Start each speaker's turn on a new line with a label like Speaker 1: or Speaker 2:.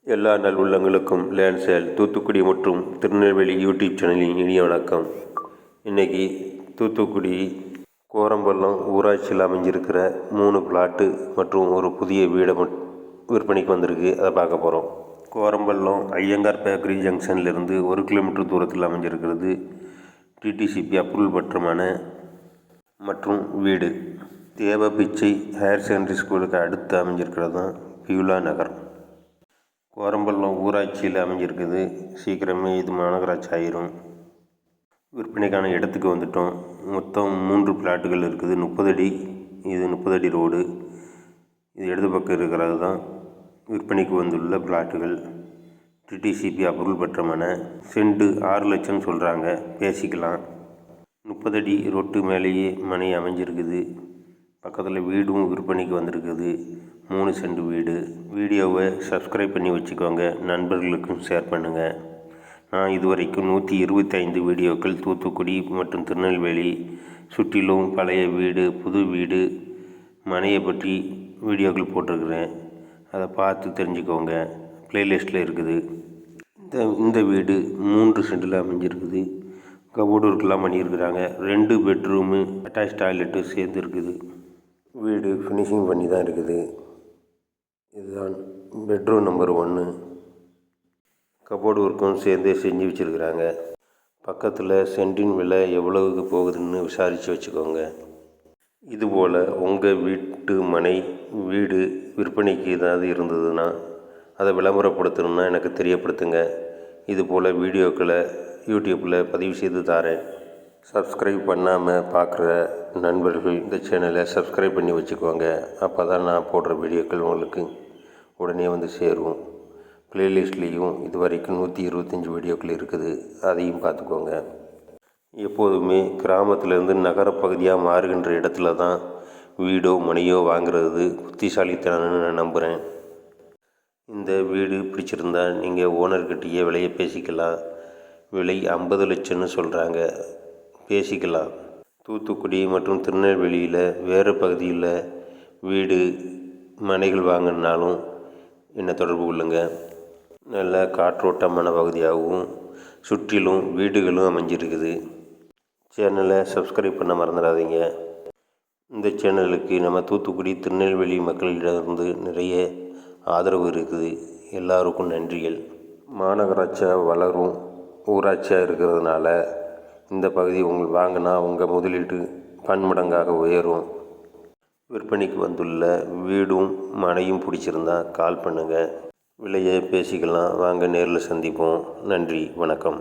Speaker 1: எல்லா நல்லுள்ளங்களுக்கும் land sale Thoothukudi மற்றும் Tirunelveli YouTube சேனலின் இனிய வணக்கம். இன்றைக்கி தூத்துக்குடி கோரம்பள்ளம் ஊராட்சியில் அமைஞ்சிருக்கிற 3 பிளாட்டு மற்றும் ஒரு புதிய வீடை விற்பனைக்கு வந்திருக்கு. அதை பார்க்க போகிறோம். கோரம்பள்ளம் ஐயங்கார் பேக்கரி ஜங்ஷன்லேருந்து 1 கிலோமீட்டர் தூரத்தில் அமைஞ்சிருக்கிறது. டிடிசிபி அப்ரூவல் பெற்றமான மற்றும் வீடு தேவபிச்சை ஹையர் செகண்டரி ஸ்கூலுக்கு அடுத்து அமைஞ்சிருக்கிறது தான் பியூலா நகர். கோரம்பள்ளம் ஊராட்சியில் அமைஞ்சிருக்குது. சீக்கிரமே இது மாநகராட்சி ஆயிரும். விற்பனைக்கான இடத்துக்கு வந்துட்டோம். மொத்தம் 3 பிளாட்டுகள் இருக்குது. 30 அடி, இது 30 அடி ரோடு. இது இடது பக்கம் இருக்கிறது தான் விற்பனைக்கு வந்துள்ள பிளாட்டுகள். டிடிசிபி அப்ரூவல் பெற்றமான சென்ட் 6 லட்சம் சொல்கிறாங்க, பேசிக்கலாம். 30 அடி ரோட்டு மேலேயே மனை அமைஞ்சிருக்குது. பக்கத்தில் வீடும் விற்பனைக்கு வந்திருக்குது. 3 சென்ட் வீடு. வீடியோவை சப்ஸ்கிரைப் பண்ணி வச்சுக்கோங்க, நண்பர்களுக்கும் ஷேர் பண்ணுங்கள். நான் இதுவரைக்கும் 125 வீடியோக்கள் தூத்துக்குடி மற்றும் திருநெல்வேலி சுற்றிலும் பழைய வீடு, புது வீடு, மனையை பற்றி வீடியோக்கள் போட்டிருக்கிறேன். அதை பார்த்து தெரிஞ்சுக்கோங்க. ப்ளேலிஸ்ட்டில் இருக்குது. இந்த வீடு 3 சென்டில் அமைஞ்சிருக்குது. கபோர்டு ஒர்க்கெலாம் பண்ணியிருக்கிறாங்க. 2 பெட்ரூமு, அட்டாச் டாய்லெட்டு சேர்ந்து இருக்குது. வீடு ஃபினிஷிங் பண்ணி தான் இருக்குது. இதுதான் பெட்ரூம் நம்பர் 1. கபோர்டு ஒர்க்கும் சேர்ந்தே செஞ்சு வச்சுருக்குறாங்க. பக்கத்தில் சென்டின் விலை எவ்வளவுக்கு போகுதுன்னு விசாரித்து வச்சுக்கோங்க. இதுபோல் உங்கள் வீட்டு மனை, வீடு விற்பனைக்கு ஏதாவது இருந்ததுன்னா அதை விளம்பரப்படுத்தணுன்னா எனக்கு தெரியப்படுத்துங்க. இதுபோல் வீடியோக்களை யூடியூப்பில் பதிவு செய்து தாரேன். சப்ஸ்கிரைப் பண்ணாமல் பார்க்குற நண்பர்கள் இந்த சேனலை சப்ஸ்கிரைப் பண்ணி வச்சுக்கோங்க. அப்போ தான் நான் போடுற வீடியோக்கள் உங்களுக்கு உடனே வந்து சேரும். ப்ளேலிஸ்ட்லேயும் இது வரைக்கும் 125 வீடியோக்கள் இருக்குது. அதையும் பார்த்துக்கோங்க. எப்போதுமே கிராமத்திலேருந்து நகரப்பகுதியாக மாறுகின்ற இடத்துல தான் வீடோ மனையோ வாங்குறது புத்திசாலித்தனம்னு நான் நம்புகிறேன். இந்த வீடு பிடிச்சிருந்தா நீங்கள் ஓனர்கிட்டயே விலையை பேசிக்கலாம். விலை 50 லட்சம்னு சொல்கிறாங்க, பேசிக்கலாம். தூத்துக்குடி மற்றும் திருநெல்வேலியில் வேறு பகுதியில் வீடு மனைகள் வாங்கினாலும் என்ன தொடர்பு கொள்ளுங்க. நல்ல காற்றோட்டமான பகுதியாகவும் சுற்றிலும் வீடுகளும் அமைஞ்சிருக்குது. சேனலை சப்ஸ்கிரைப் பண்ண மறந்துடாதீங்க. இந்த சேனலுக்கு நம்ம தூத்துக்குடி திருநெல்வேலி மக்களிடமிருந்து நிறைய ஆதரவு இருக்குது. எல்லாருக்கும் நன்றிகள். மாநகராட்சியாக வளரும் ஊராட்சியாக இருக்கிறதுனால இந்த பகுதி உங்களுக்கு வாங்கினா உங்கள் முதலீட்டு பன்மடங்காக உயரும். விற்பனைக்கு வந்துள்ள வீடும் மனையும் பிடிச்சிருந்தா கால் பண்ணுங்கள். விலையை பேசிக்கலாம். வாங்க, நேரில் சந்திப்போம். நன்றி, வணக்கம்.